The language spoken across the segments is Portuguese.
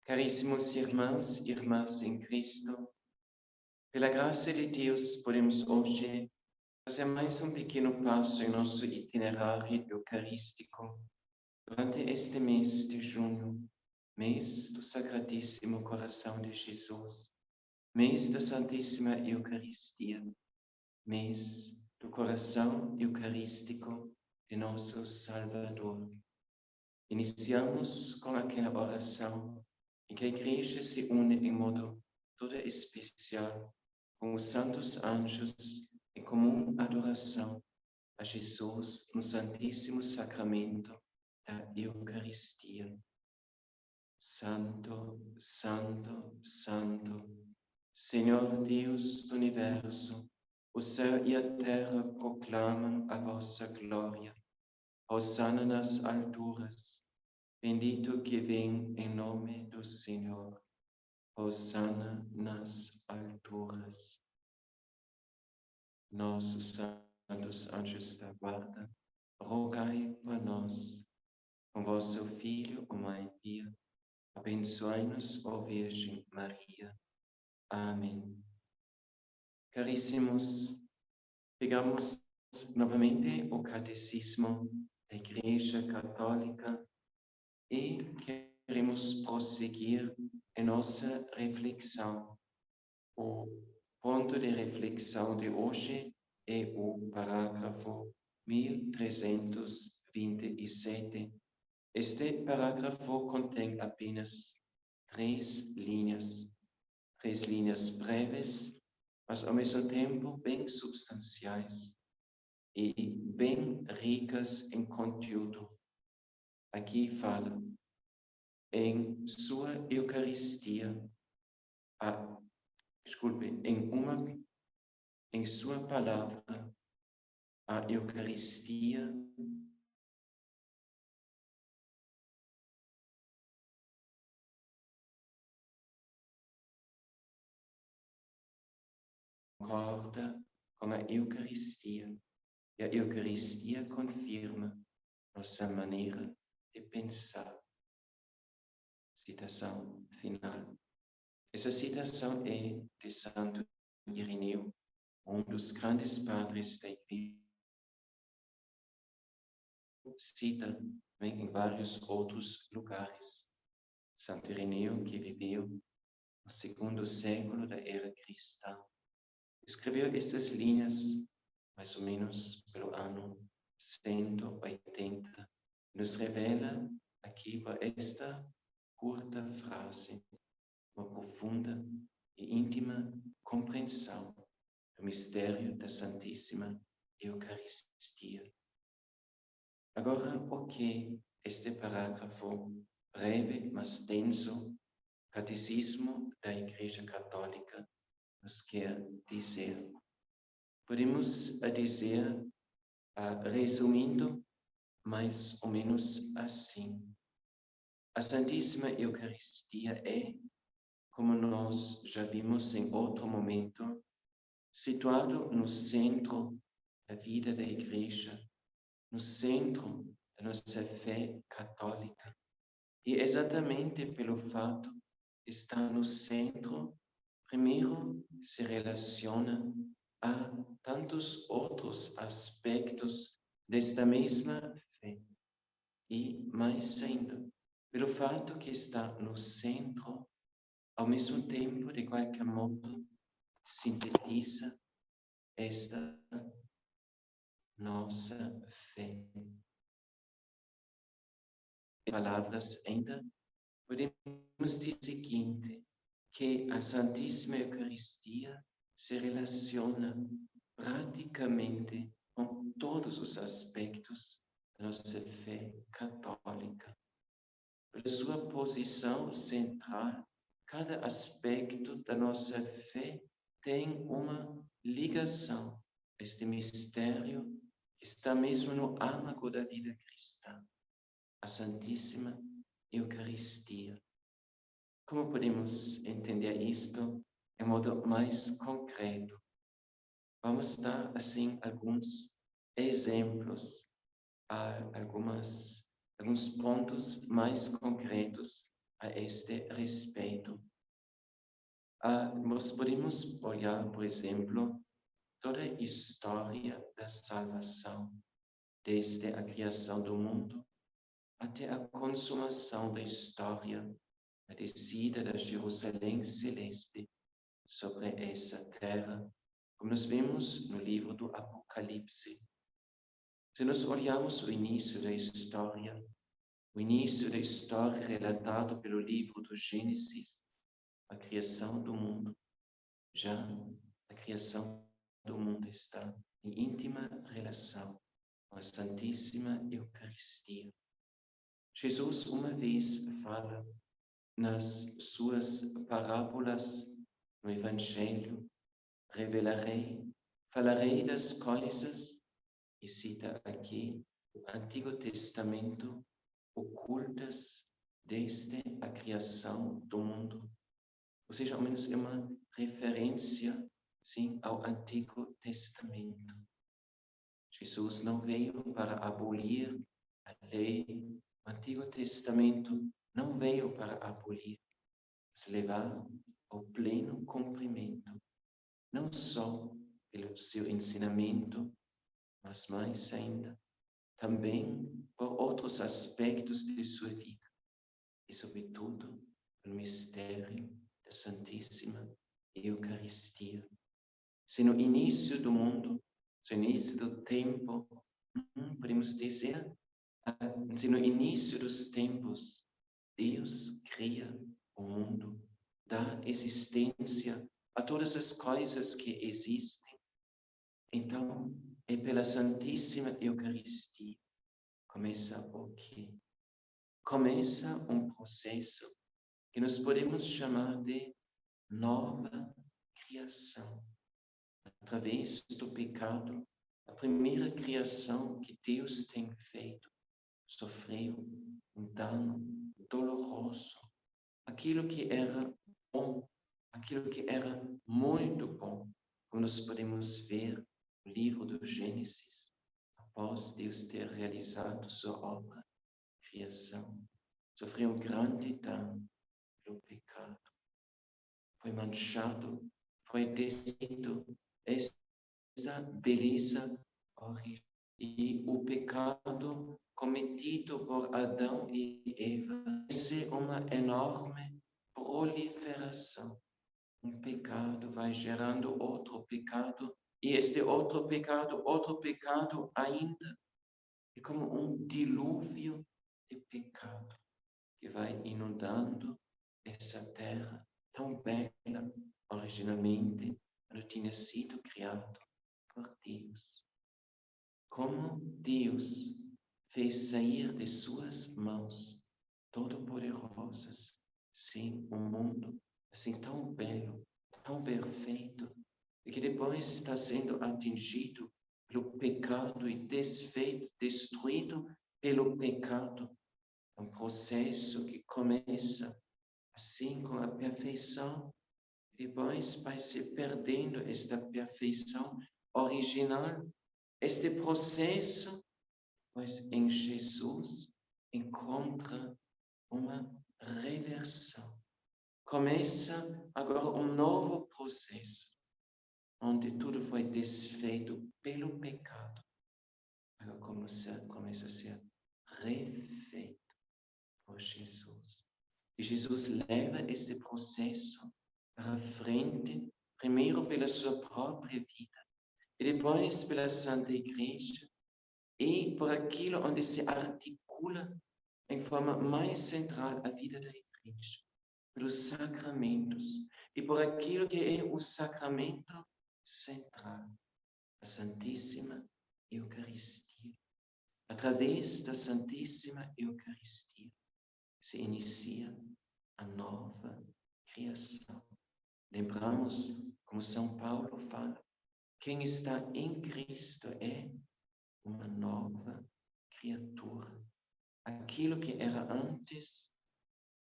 Caríssimos irmãos e irmãs em Cristo, pela graça de Deus, podemos hoje fazer mais um pequeno passo em nosso itinerário eucarístico durante este mês de junho, mês do Sacratíssimo Coração de Jesus, mês da Santíssima Eucaristia, mês do coração eucarístico de nosso Salvador. Iniciamos com aquela oração em que a Igreja se une em modo todo especial com os santos anjos em comum adoração a Jesus no Santíssimo Sacramento da Eucaristia. Santo, Santo, Santo, Senhor Deus do Universo, o céu e a terra proclamam a vossa glória. Hosana nas alturas. Bendito que vem em nome do Senhor. Hosana nas alturas. Nossos santos anjos da guarda, rogai por nós. Com vosso Filho, a Mãe Pia, abençoai-nos, ó Virgem Maria. Amém. Caríssimos, pegamos novamente o Catecismo da Igreja Católica e queremos prosseguir em nossa reflexão. O ponto de reflexão de hoje é o parágrafo 1327. Este parágrafo contém apenas três linhas breves, mas ao mesmo tempo bem substanciais e bem ricas em conteúdo. Aqui fala: em sua Eucaristia, em sua palavra, a Eucaristia concorda com a Eucaristia, e a Eucaristia confirma nossa maneira de pensar. Citação final. Essa citação é de Santo Irineu, um dos grandes padres da Igreja. Cita em vários outros lugares. Santo Irineu, que viveu no segundo século da era cristã, escreveu estas linhas mais ou menos pelo ano 180. Nos revela aqui por esta curta frase uma profunda e íntima compreensão do mistério da Santíssima Eucaristia. Agora, o que este parágrafo breve, mas denso, Catecismo da Igreja Católica nos quer dizer? Podemos dizer, resumindo, mais ou menos assim: a Santíssima Eucaristia é, como nós já vimos em outro momento, situado no centro da vida da Igreja, no centro da nossa fé católica. E exatamente pelo fato de estar no centro, primeiro se relaciona a tantos outros aspectos desta mesma fé. E mais ainda, pelo fato que está no centro, ao mesmo tempo, de qualquer modo, sintetiza esta nossa fé. Em palavras ainda, podemos dizer o seguinte, que a Santíssima Eucaristia se relaciona praticamente com todos os aspectos da nossa fé católica. Pela sua posição central, cada aspecto da nossa fé tem uma ligação a este mistério que está mesmo no âmago da vida cristã, a Santíssima Eucaristia. Como podemos entender isto de modo mais concreto? Vamos dar, assim, alguns exemplos, alguns pontos mais concretos a este respeito. Nós podemos olhar, por exemplo, toda a história da salvação, desde a criação do mundo até a consumação da história, a descida da Jerusalém celeste sobre essa terra, como nós vemos no livro do Apocalipse. Se nós olharmos o início da história relatado pelo livro do Gênesis, a criação do mundo, já a criação do mundo está em íntima relação com a Santíssima Eucaristia. Jesus uma vez fala nas suas parábolas no Evangelho, falarei das coisas, e cita aqui o Antigo Testamento, ocultas desde a criação do mundo. Ou seja, ao menos é uma referência, sim, ao Antigo Testamento. Jesus não veio para abolir a lei. O Antigo Testamento não veio para abolir, mas levar ao pleno cumprimento, não só pelo seu ensinamento, mas mais ainda, também por outros aspectos de sua vida, e sobretudo pelo mistério da Santíssima Eucaristia. Se no início do mundo, se no início do tempo, podemos dizer, se no início dos tempos, Deus cria o mundo, dá existência a todas as coisas que existem. Então, é pela Santíssima Eucaristia começa o quê? Começa um processo que nós podemos chamar de nova criação. Através do pecado, a primeira criação que Deus tem feito sofreu um dano doloroso. Aquilo que era bom, aquilo que era muito bom, como nós podemos ver no livro do Gênesis, após Deus ter realizado sua obra, criação, sofreu um grande dano pelo pecado. Foi manchado, foi descido esta beleza original. E o pecado cometido por Adão e Eva é uma enorme proliferação. Um pecado vai gerando outro pecado, e este outro pecado ainda. É como um dilúvio de pecado que vai inundando essa terra tão bela originalmente, quando tinha sido criado por Deus. Como Deus fez sair de suas mãos todo-poderosas, sim, um mundo assim tão belo, tão perfeito, e que depois está sendo atingido pelo pecado e desfeito, destruído pelo pecado. É um processo que começa assim com a perfeição, e depois vai se perdendo esta perfeição original. Este processo, pois em Jesus, encontra uma reversão. Começa agora um novo processo, onde tudo foi desfeito pelo pecado. Agora começa a ser refeito por Jesus. E Jesus leva este processo para frente, primeiro pela sua própria vida, e depois pela Santa Igreja, e por aquilo onde se articula em forma mais central a vida da Igreja, pelos sacramentos, e por aquilo que é o sacramento central, a Santíssima Eucaristia. Através da Santíssima Eucaristia se inicia a nova criação. Lembramos, como São Paulo fala, quem está em Cristo é uma nova criatura. Aquilo que era antes,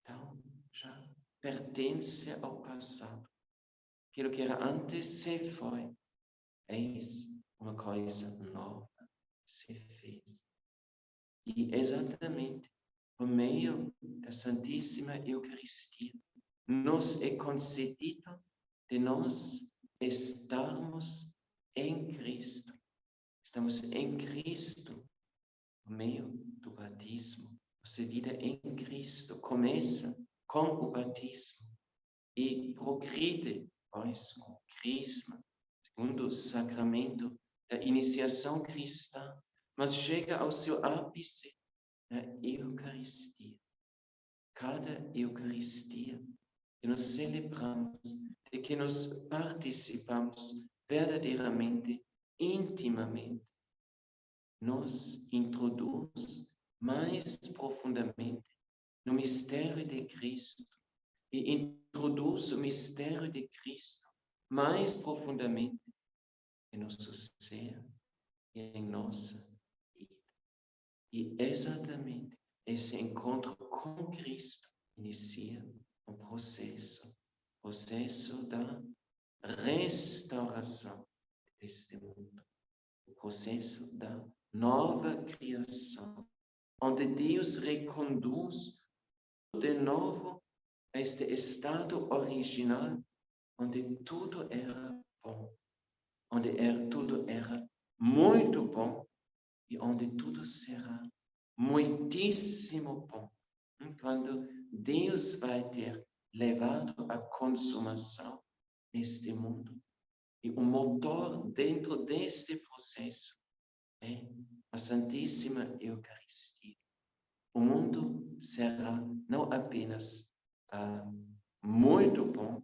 então, já pertence ao passado. Aquilo que era antes se foi. Eis uma coisa nova se fez. E exatamente por meio da Santíssima Eucaristia, nos é concedido de nós estarmos em Cristo. Estamos em Cristo por meio do batismo. Nossa vida em Cristo começa com o batismo e progride depois com o crisma, segundo o sacramento da iniciação cristã, mas chega ao seu ápice na Eucaristia. Cada Eucaristia que nós celebramos e que nós participamos verdadeiramente, intimamente, nos introduz mais profundamente no mistério de Cristo e introduz o mistério de Cristo mais profundamente em nosso ser e em nossa vida. E exatamente esse encontro com Cristo inicia um processo da restauração deste mundo, o processo da nova criação, onde Deus reconduz de novo a este estado original, onde tudo era bom, onde tudo era muito bom e onde tudo será muitíssimo bom, quando Deus vai ter levado à consumação neste mundo. E o motor dentro deste processo é a Santíssima Eucaristia. O mundo será não apenas muito bom,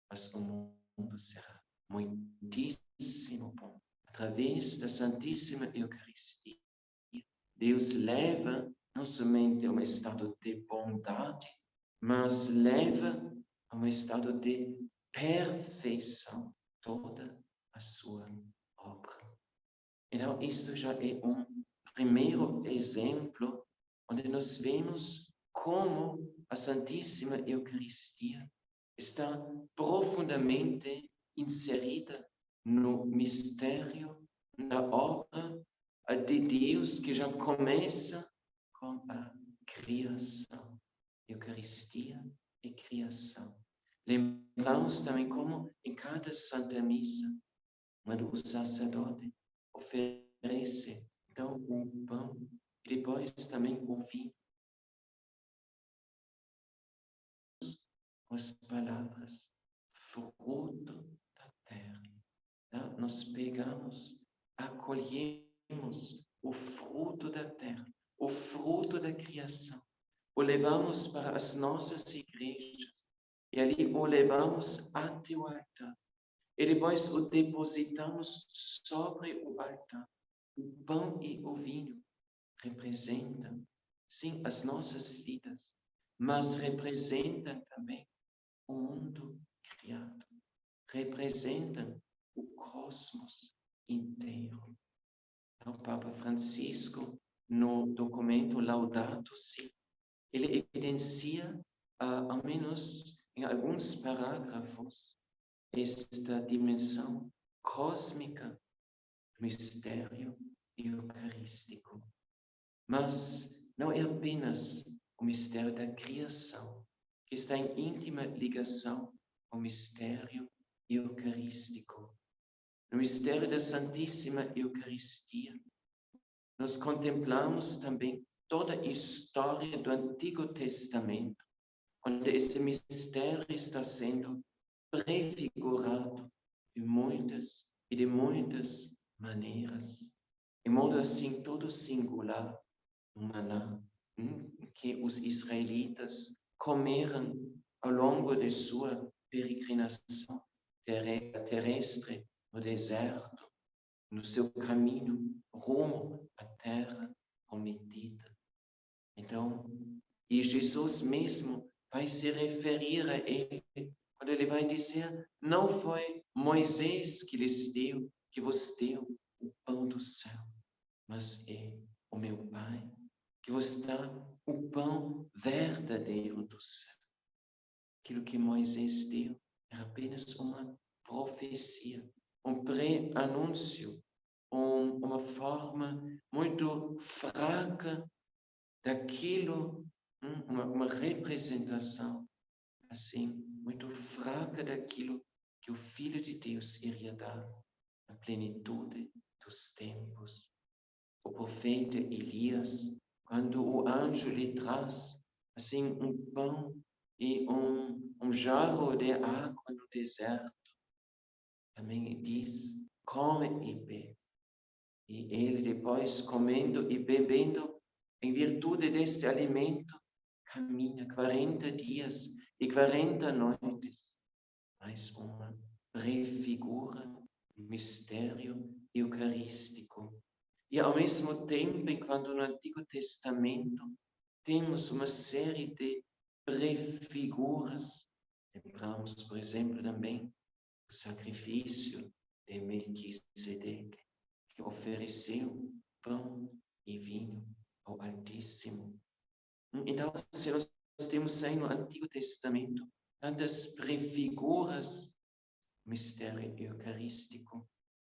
mas o mundo será muitíssimo bom. Através da Santíssima Eucaristia, Deus leva não somente a um estado de bondade, mas leva a um estado de perfeição toda a sua obra. Então, isto já é um primeiro exemplo onde nós vemos como a Santíssima Eucaristia está profundamente inserida no mistério da obra de Deus que já começa com a criação. Eucaristia e criação. Lembramos também como em cada Santa Missa, quando o sacerdote oferece então o pão e depois também o vinho, as palavras fruto da terra. Então, nós pegamos, acolhemos o fruto da terra, o fruto da criação, o levamos para as nossas igrejas e ali o levamos até o altar. E depois o depositamos sobre o altar. O pão e o vinho representam, sim, as nossas vidas, mas representam também o mundo criado. Representam o cosmos inteiro. O Papa Francisco, no documento Laudato Si, ele evidencia, ao menos em alguns parágrafos, esta dimensão cósmica do mistério eucarístico. Mas não é apenas o mistério da criação, que está em íntima ligação com o mistério eucarístico. No mistério da Santíssima Eucaristia, nós contemplamos também toda a história do Antigo Testamento, onde esse mistério está sendo prefigurado de muitas maneiras, de modo assim todo singular, no maná que os israelitas comeram ao longo de sua peregrinação terrestre no deserto, no seu caminho rumo à terra prometida. Então, e Jesus mesmo vai se referir a ele, quando ele vai dizer, não foi Moisés que vos deu o pão do céu, mas é o meu Pai que vos dá o pão verdadeiro do céu. Aquilo que Moisés deu era apenas uma profecia, um pré-anúncio, uma forma muito fraca daquilo, uma representação, assim, muito fraca daquilo que o Filho de Deus iria dar na plenitude dos tempos. O profeta Elias, quando o anjo lhe traz, assim, pão e jarro de água no deserto, também diz, come e bebe. E ele, depois, comendo e bebendo, em virtude deste alimento, caminha 40 dias e 40 noites. Mais uma prefigura o mistério eucarístico. E, ao mesmo tempo, enquanto no Antigo Testamento temos uma série de prefiguras, lembramos, por exemplo, também o sacrifício de Melquisedeque, que ofereceu pão e vinho ao Altíssimo. Então, se nós temos aí no Antigo Testamento tantas prefiguras do mistério eucarístico,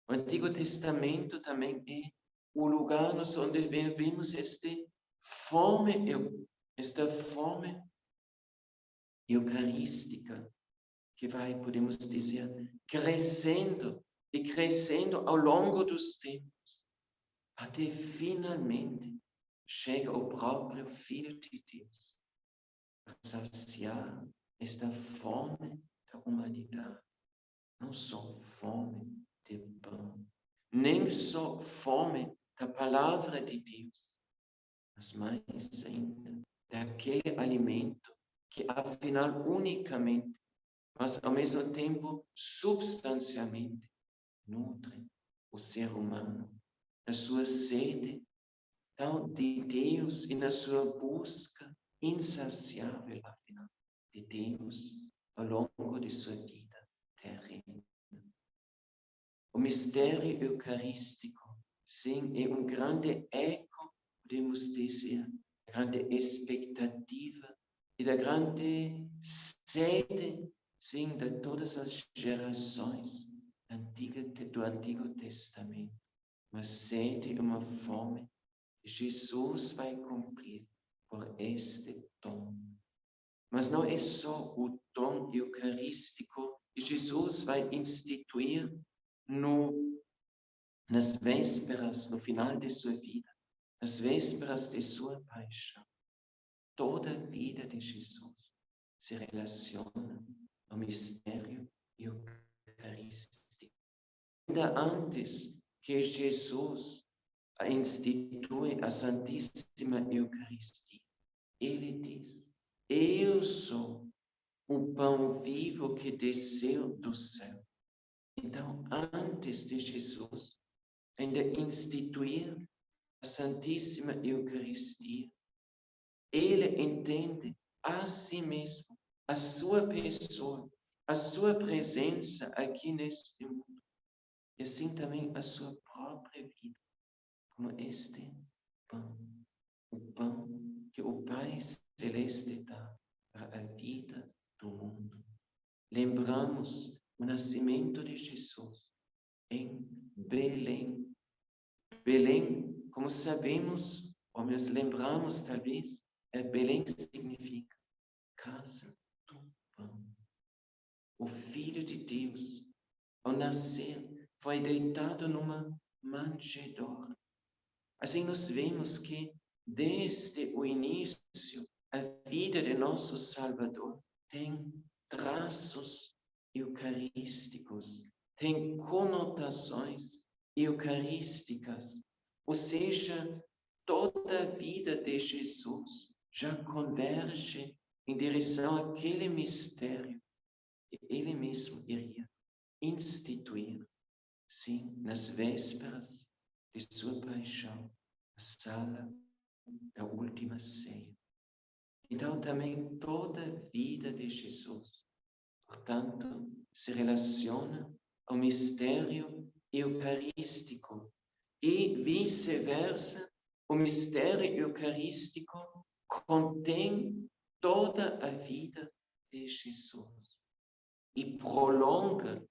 o Antigo Testamento também é o lugar onde vemos esta fome eucarística que vai, podemos dizer, crescendo e crescendo ao longo dos tempos, até finalmente chega o próprio Filho de Deus para saciar esta fome da humanidade. Não só fome de pão, nem só fome da palavra de Deus, mas mais ainda daquele alimento que afinal unicamente, mas ao mesmo tempo substancialmente, nutre o ser humano na sua sede de Deus e na sua busca insaciável, afinal, de Deus ao longo de sua vida terrena. O mistério eucarístico, sim, é grande eco, podemos dizer, grande expectativa e da grande sede, sim, de todas as gerações do Antigo Testamento. Uma sede e uma fome que Jesus vai cumprir por este dom. Mas não é só o dom eucarístico que Jesus vai instituir nas vésperas, no final de sua vida, nas vésperas de sua paixão. Toda a vida de Jesus se relaciona ao mistério eucarístico. Ainda antes que Jesus institui a Santíssima Eucaristia, ele diz: eu sou o pão vivo que desceu do céu. Então, antes de Jesus ainda instituir a Santíssima Eucaristia, ele entende a si mesmo, a sua pessoa, a sua presença aqui neste mundo, e assim também a sua própria vida, como este pão, o pão que o Pai Celeste dá para a vida do mundo. Lembramos o nascimento de Jesus em Belém. Belém, como sabemos, ou nos lembramos talvez, Belém significa casa do pão. O Filho de Deus, ao nascer, foi deitado numa manjedoura. Assim nós vemos que desde o início a vida de nosso Salvador tem traços eucarísticos, tem conotações eucarísticas, ou seja, toda a vida de Jesus já converge em direção àquele mistério que ele mesmo iria instituir, sim, nas vésperas de sua paixão, a sala da última ceia. Então, também toda a vida de Jesus, portanto, se relaciona ao mistério eucarístico e, vice-versa, o mistério eucarístico contém toda a vida de Jesus e prolonga,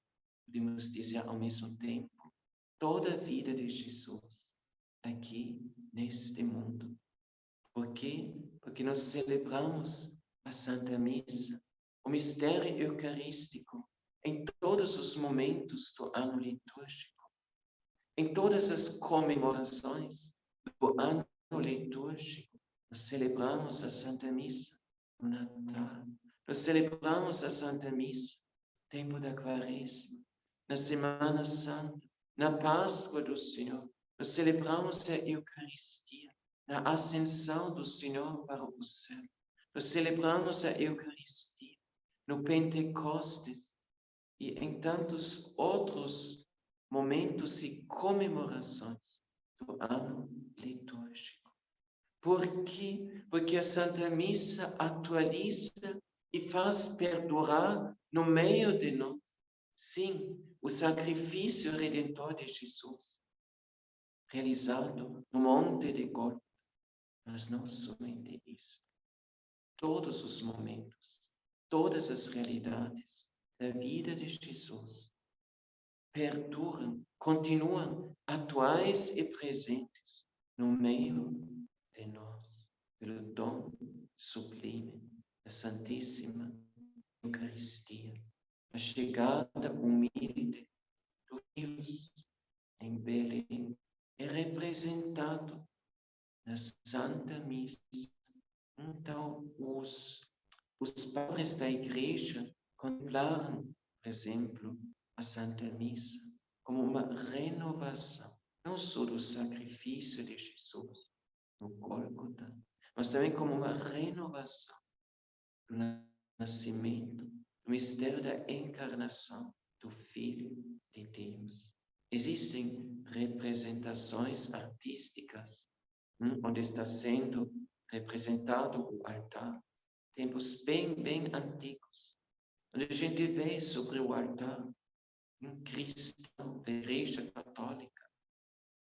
podemos dizer ao mesmo tempo, toda a vida de Jesus aqui neste mundo. Porque nós celebramos a Santa Missa, o mistério eucarístico, em todos os momentos do ano litúrgico, em todas as comemorações do ano litúrgico. Nós celebramos a Santa Missa no Natal, nós celebramos a Santa Missa no tempo da Quaresma, na Semana Santa, na Páscoa do Senhor. Nós celebramos a Eucaristia, na ascensão do Senhor para o céu. Nós celebramos a Eucaristia no Pentecostes e em tantos outros momentos e comemorações do ano litúrgico. Por quê? Porque a Santa Missa atualiza e faz perdurar no meio de nós, sim, o sacrifício redentor de Jesus, realizado no Monte de Gólgota. Mas não somente isso. Todos os momentos, todas as realidades da vida de Jesus perduram, continuam atuais e presentes no meio de nós, pelo dom sublime da Santíssima Eucaristia, a chegada humilde do Deus em Belém é representado na Santa Missa. Então, os padres da Igreja contemplaram, por exemplo, a Santa Missa como uma renovação, não só do sacrifício de Jesus no Gólgota, mas também como uma renovação do nascimento, do mistério da encarnação do Filho de Deus. Existem representações artísticas onde está sendo representado o altar, tempos bem antigos, onde a gente vê sobre o altar um cristão da Igreja Católica.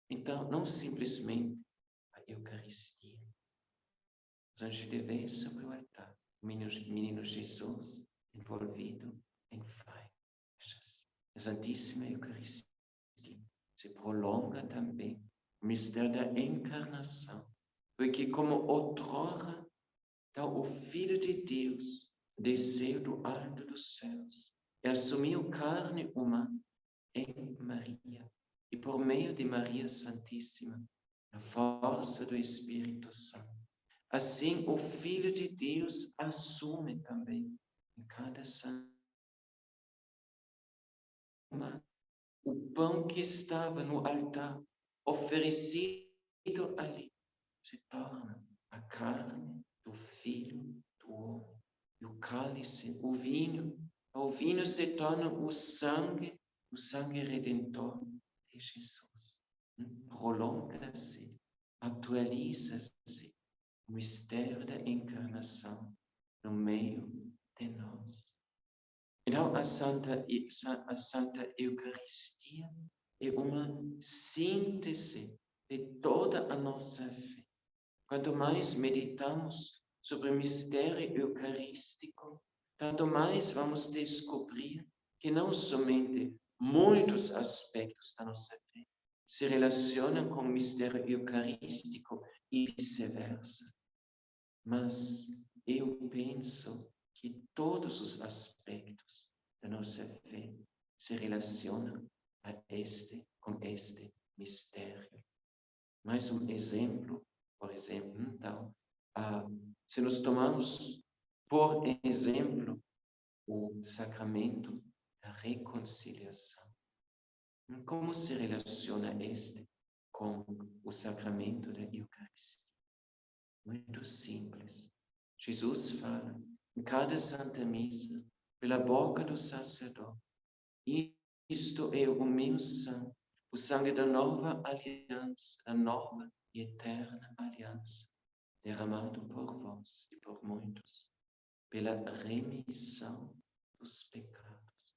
Então, não simplesmente a Eucaristia, mas a gente vê sobre o altar o menino Jesus envolvido em faixas. A Santíssima Eucaristia se prolonga também o mistério da encarnação, porque como outrora, então o Filho de Deus desceu do alto dos céus e assumiu carne humana em Maria, e por meio de Maria Santíssima, na força do Espírito Santo. Assim, o Filho de Deus assume também em cada santo o pão que estava no altar, oferecido ali, se torna a carne do Filho do homem. E o cálice, o vinho se torna o sangue redentor de Jesus. Prolonga-se, atualiza-se o mistério da encarnação no meio de nós. Então, a Santa Eucaristia é uma síntese de toda a nossa fé. Quanto mais meditamos sobre o mistério eucarístico, tanto mais vamos descobrir que não somente muitos aspectos da nossa fé se relacionam com o mistério eucarístico e vice-versa, mas eu penso que todos os aspectos da nossa fé se relacionam com este mistério. Mais um exemplo, por exemplo, então, se nós tomamos, por exemplo, o sacramento da reconciliação, como se relaciona este com o sacramento da Eucaristia? Muito simples. Jesus fala em cada Santa Missa, pela boca do sacerdote: isto é o meu sangue, o sangue da nova aliança, da nova e eterna aliança, derramado por vós e por muitos, pela remissão dos pecados,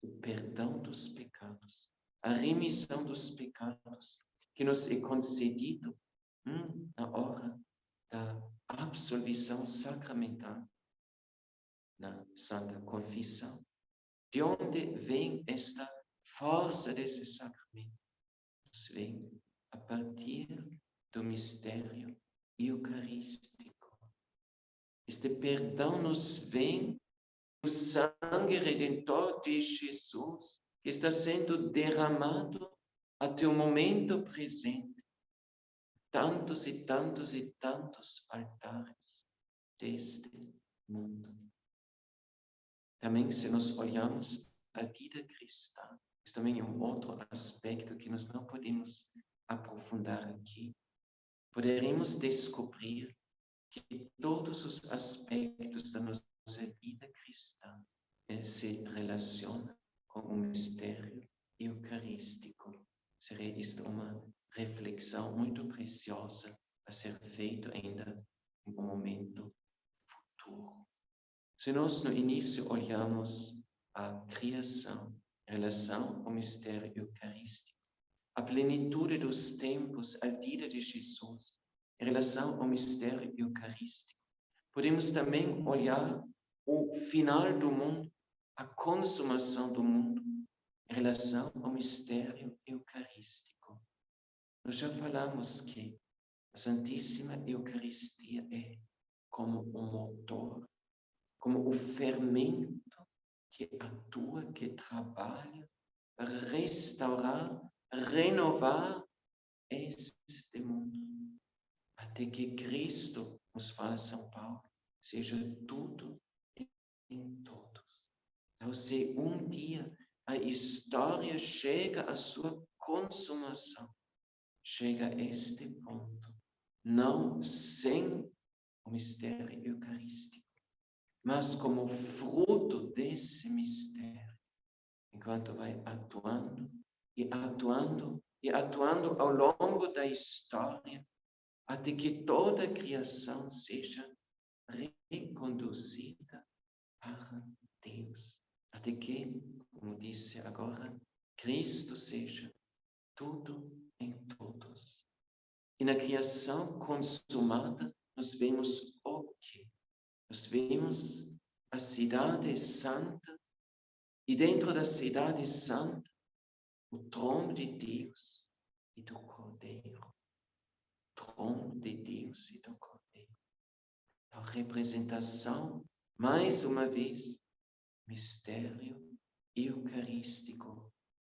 o perdão dos pecados, a remissão dos pecados que nos é concedido na hora da absolvição sacramental, na Santa Confissão. De onde vem esta força desse sacramento? Vem a partir do mistério eucarístico. Este perdão nos vem do sangue redentor de Jesus, que está sendo derramado até o momento presente. Tantos e tantos e tantos altares deste mundo. Também, se nós olhamos a vida cristã, isso também é um outro aspecto que nós não podemos aprofundar aqui. Poderemos descobrir que todos os aspectos da nossa vida cristã se relacionam com o mistério eucarístico. Seria isto uma reflexão muito preciosa a ser feita ainda em um momento futuro. Se nós no início olhamos a criação em relação ao mistério eucarístico, a plenitude dos tempos, a vida de Jesus, em relação ao mistério eucarístico, podemos também olhar o final do mundo, a consumação do mundo, em relação ao mistério eucarístico. Nós já falamos que a Santíssima Eucaristia é como o motor, como o fermento que atua, que trabalha para restaurar, renovar este mundo, até que Cristo, nos fala São Paulo, seja tudo em todos. Então, se um dia a história chega à sua consumação, chega a este ponto, não sem o mistério eucarístico, mas como fruto desse mistério, enquanto vai atuando e atuando e atuando ao longo da história, até que toda a criação seja reconduzida para Deus. Até que, como disse agora, Cristo seja tudo em todos. E na criação consumada, nós vemos o quê? Nós vemos a cidade santa e dentro da cidade santa, o trono de Deus e do Cordeiro. Trono de Deus e do Cordeiro. A representação, mais uma vez, mistério eucarístico,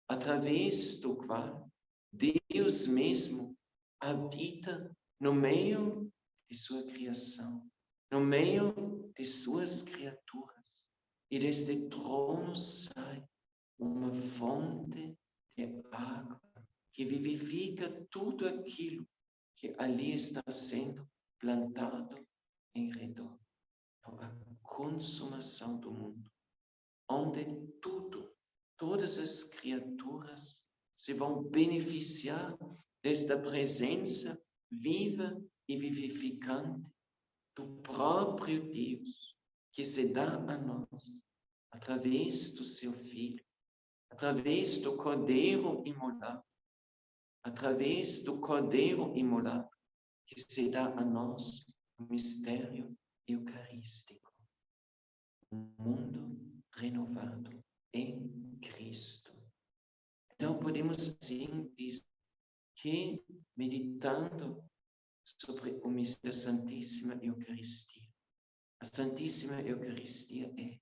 através do qual Deus mesmo habita no meio de sua criação, no meio de suas criaturas, e deste trono sai uma fonte de água que vivifica tudo aquilo que ali está sendo plantado em redor. Então, a consumação do mundo, onde todas as criaturas se vão beneficiar desta presença viva e vivificante do próprio Deus, que se dá a nós através do seu Filho, através do Cordeiro imolado, através do Cordeiro imolado, que se dá a nós o mistério eucarístico. Um mundo renovado em Cristo. Então, podemos assim dizer que, meditando sobre o mistério da Santíssima Eucaristia, a Santíssima Eucaristia é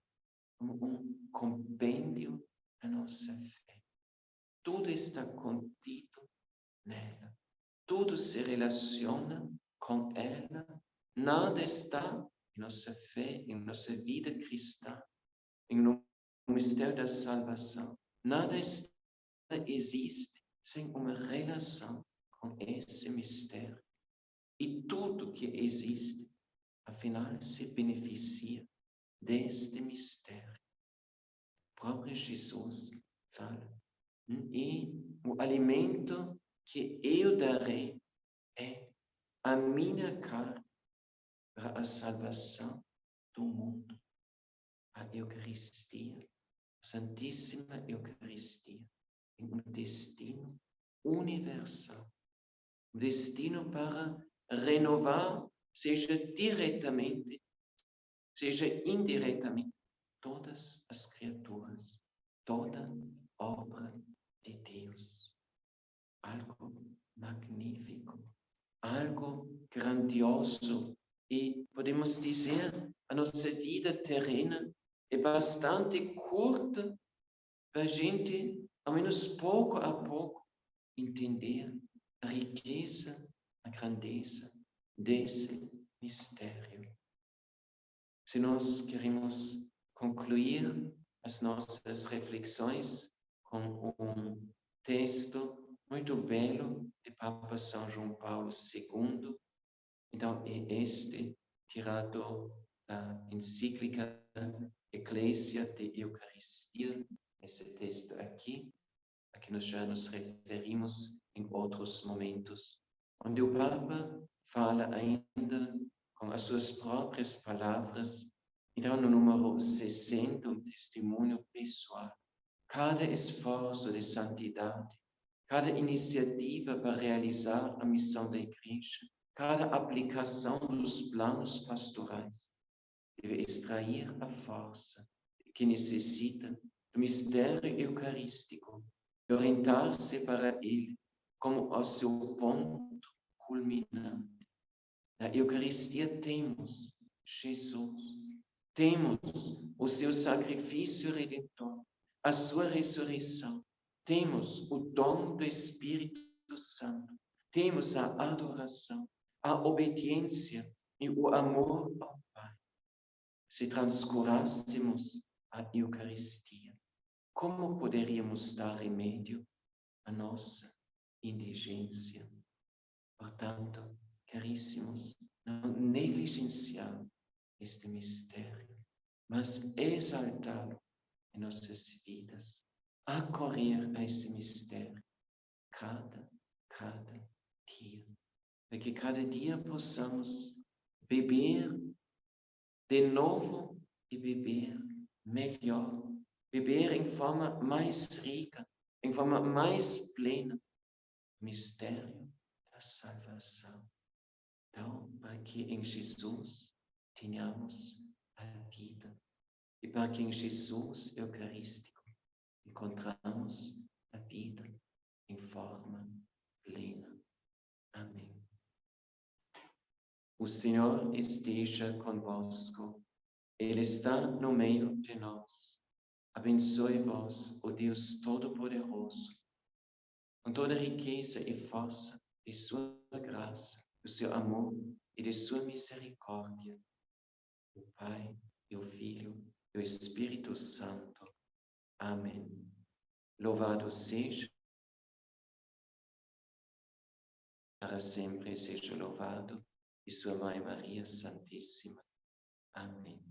como um compêndio da nossa fé. Tudo está contido nela. Tudo se relaciona com ela. Nada está em nossa fé, em nossa vida cristã, no mistério da salvação. Nada existe sem uma relação com esse mistério. E tudo que existe, afinal, se beneficia deste mistério. O próprio Jesus fala. E o alimento que eu darei é a minha carne para a salvação do mundo. A Eucaristia, a Santíssima Eucaristia, tem um destino universal. Um destino para renovar, seja diretamente, seja indiretamente, todas as criaturas, toda obra de Deus. Algo magnífico, algo grandioso e, podemos dizer, a nossa vida terrena é bastante curta para a gente, ao menos pouco a pouco, entender a riqueza, a grandeza desse mistério. Se nós queremos concluir as nossas reflexões com um texto muito belo de Papa São João Paulo II, então é este tirado da encíclica Ecclesia de Eucaristia, esse texto aqui, a que nós já nos referimos em outros momentos, onde o Papa fala ainda com as suas próprias palavras, então no número 60, um testemunho pessoal. Cada esforço de santidade, cada iniciativa para realizar a missão da Igreja, cada aplicação dos planos pastorais deve extrair a força que necessita do mistério eucarístico e orientar-se para ele como ao seu ponto culminante. Na Eucaristia temos Jesus, temos o seu sacrifício redentor, a sua ressurreição, temos o dom do Espírito Santo, temos a adoração, a obediência e o amor ao Pai. Se transcurássemos a Eucaristia, como poderíamos dar remédio à nossa indigência? Portanto, caríssimos, não negligenciar este mistério, mas exaltá-lo em nossas vidas, acorrer a esse mistério cada dia, para que cada dia possamos beber de novo e beber melhor, beber em forma mais rica, em forma mais plena, o mistério da salvação. Então, para que em Jesus tenhamos a vida e para que em Jesus Eucarístico encontramos a vida em forma plena. Amém. O Senhor esteja convosco. Ele está no meio de nós. Abençoe-vos, o Deus Todo-Poderoso, com toda a riqueza e força de sua graça, do seu amor e de sua misericórdia. O Pai, e o Filho, e o Espírito Santo. Amém. Louvado seja, para sempre seja louvado, e sua Mãe Maria Santíssima. Amém.